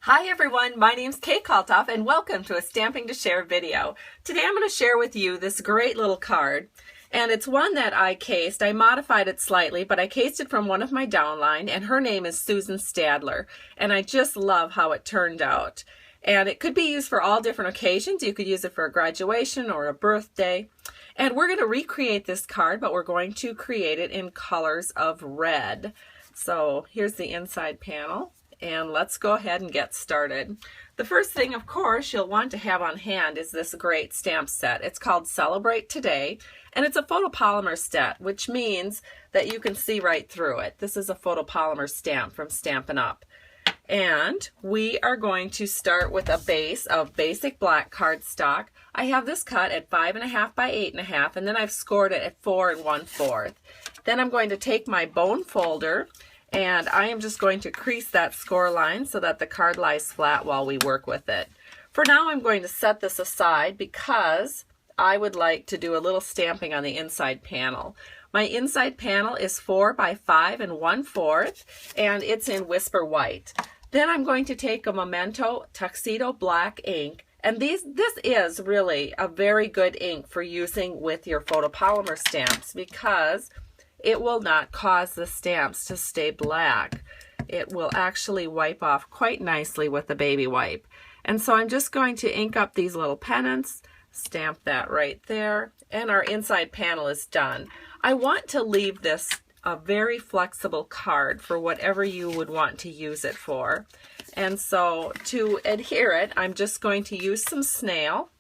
Hi everyone, my name's Kate Kalthoff and welcome to a Stamping to Share video. Today I'm going to share with you this great little card, and it's one that I cased. I modified it slightly, but I cased it from one of my downline, and her name is Susan Stadler, and I just love how it turned out. And it could be used for all different occasions. You could use it for a graduation or a birthday. And we're going to recreate this card, but we're going to create it in colors of red. So here's the inside panel. And let's go ahead and get started. The first thing, of course, you'll want to have on hand is this great stamp set. It's called Celebrate Today, and it's a photopolymer set, which means that you can see right through it. This is a photopolymer stamp from Stampin' Up. And we are going to start with a base of basic black cardstock. I have this cut at 5.5 by 8.5, and then I've scored it at 4 1/4. Then I'm going to take my bone folder, and I am just going to crease that score line so that the card lies flat while we work with it. For now, I'm going to set this aside because I would like to do a little stamping on the inside panel. My inside panel is 4 by 5 1/4, and it's in Whisper White. Then I'm going to take a Memento Tuxedo Black ink, and this is really a very good ink for using with your photopolymer stamps because it will not cause the stamps to stay black. It will actually wipe off quite nicely with a baby wipe. And so I'm just going to ink up these little pennants, stamp that right there, and our inside panel is done. I want to leave this a very flexible card for whatever you would want to use it for. And so to adhere it, I'm just going to use some snail.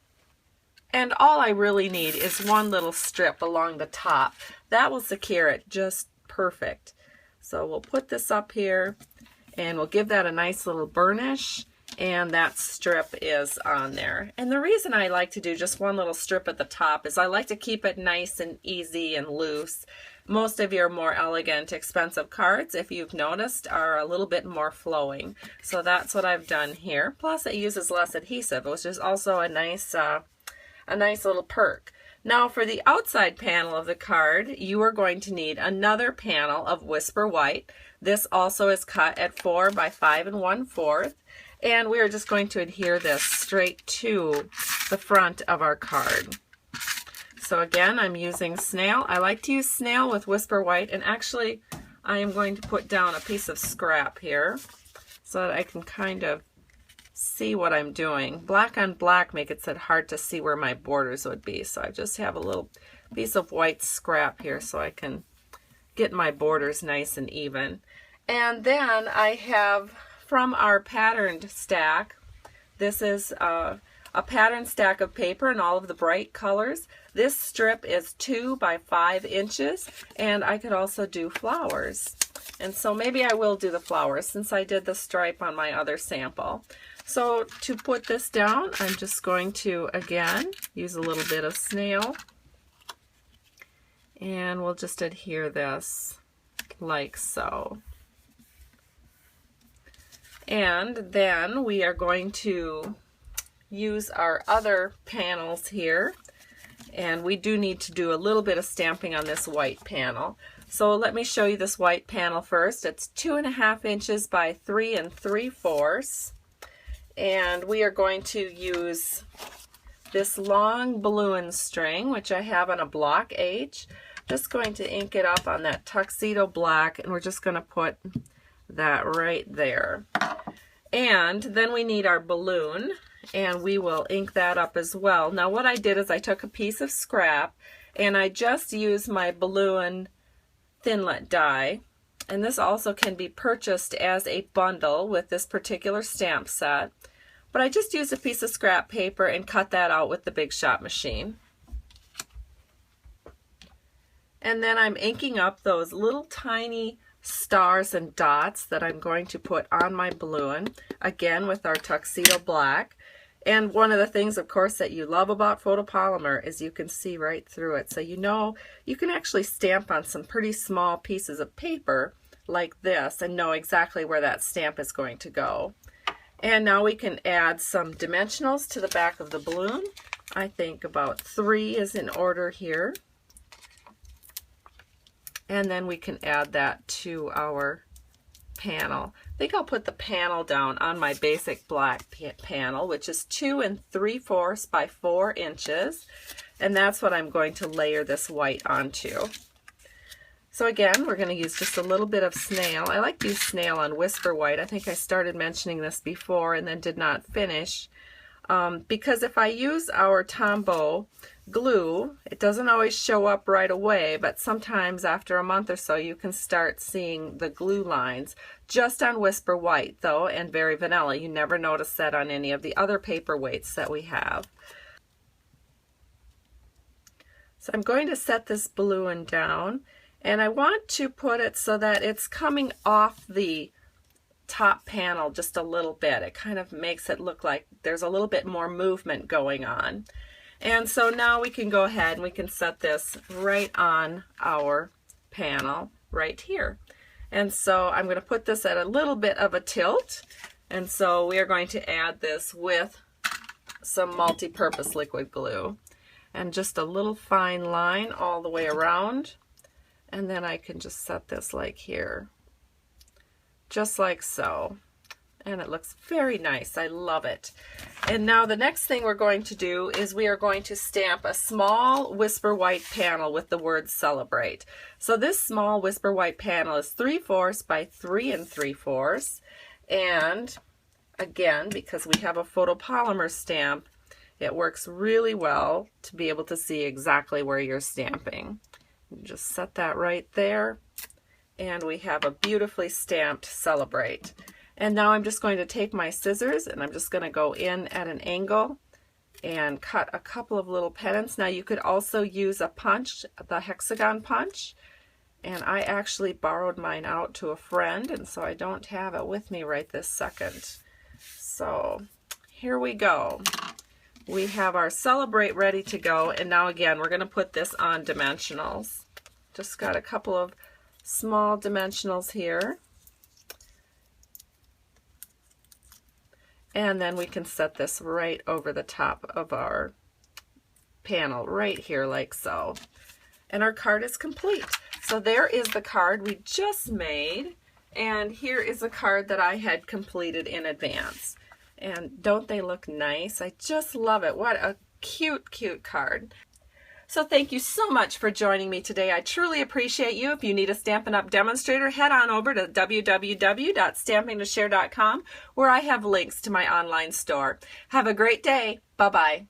And all I really need is one little strip along the top. That will secure it just perfect. So we'll put this up here and we'll give that a nice little burnish, and that strip is on there. And the reason I like to do just one little strip at the top is I like to keep it nice and easy and loose. Most of your more elegant, expensive cards, if you've noticed, are a little bit more flowing. So that's what I've done here. Plus it uses less adhesive, which is also a nice little perk. Now for the outside panel of the card, you are going to need another panel of Whisper White. This also is cut at 4 by 5 1/4, and we are just going to adhere this straight to the front of our card. So again, I'm using snail. I like to use snail with Whisper White, and actually I am going to put down a piece of scrap here so that I can kind of see what I'm doing. Black on black makes it hard to see where my borders would be, so I just have a little piece of white scrap here so I can get my borders nice and even. And then I have from our patterned stack, this is a pattern stack of paper in all of the bright colors. This strip is 2 by 5 inches, and I could also do flowers. And so maybe I will do the flowers since I did the stripe on my other sample. So to put this down, I'm just going to, again, use a little bit of snail, and we'll just adhere this like so. And then we are going to use our other panels here, and we do need to do a little bit of stamping on this white panel. So let me show you this white panel first. It's 2.5 inches by 3 3/4. And we are going to use this long balloon string, which I have on a block H. Just going to ink it up on that tuxedo black, and we're just going to put that right there. And then we need our balloon, and we will ink that up as well. Now what I did is I took a piece of scrap, and I just used my balloon Thinlet die. And this also can be purchased as a bundle with this particular stamp set. But I just used a piece of scrap paper and cut that out with the Big Shot machine. And then I'm inking up those little tiny stars and dots that I'm going to put on my balloon, again with our tuxedo black. And one of the things, of course, that you love about photopolymer is you can see right through it. So you know you can actually stamp on some pretty small pieces of paper like this and know exactly where that stamp is going to go. And now we can add some dimensionals to the back of the balloon. I think about 3 is in order here. And then we can add that to our panel. think I'll put the panel down on my basic black panel, which is 2 3/4 by 4 inches. And that's what I'm going to layer this white onto. So again, we're going to use just a little bit of snail. I like to use snail on Whisper White. I think I started mentioning this before and then did not finish. Because if I use our Tombow glue, it doesn't always show up right away, but sometimes after a month or so you can start seeing the glue lines. Just on Whisper White though, and Very Vanilla. You never notice that on any of the other paperweights that we have. So I'm going to set this balloon down, and I want to put it so that it's coming off the top panel just a little bit. It kind of makes it look like there's a little bit more movement going on. And so now we can go ahead and we can set this right on our panel right here. And so I'm going to put this at a little bit of a tilt, and so we are going to add this with some multi-purpose liquid glue and just a little fine line all the way around, and then I can just set this like here, just like so. And it looks very nice. I love it. And now the next thing we're going to do is we are going to stamp a small Whisper White panel with the word Celebrate. So this small Whisper White panel is 3/4 by 3 3/4. And again, because we have a photopolymer stamp, it works really well to be able to see exactly where you're stamping. You just set that right there, and we have a beautifully stamped Celebrate. And now I'm just going to take my scissors and I'm just going to go in at an angle and cut a couple of little pennants. Now you could also use a punch, the hexagon punch, and I actually borrowed mine out to a friend, and so I don't have it with me right this second. So here we go. We have our Celebrate ready to go, and now again we're going to put this on dimensionals. Just got a couple of small dimensionals here. And then we can set this right over the top of our panel right here like so. And our card is complete. So there is the card we just made, and here is a card that I had completed in advance. And don't they look nice? I just love it. What a cute, cute card. So thank you so much for joining me today. I truly appreciate you. If you need a Stampin' Up! Demonstrator, head on over to www.stampingtoshare.com, where I have links to my online store. Have a great day. Bye-bye.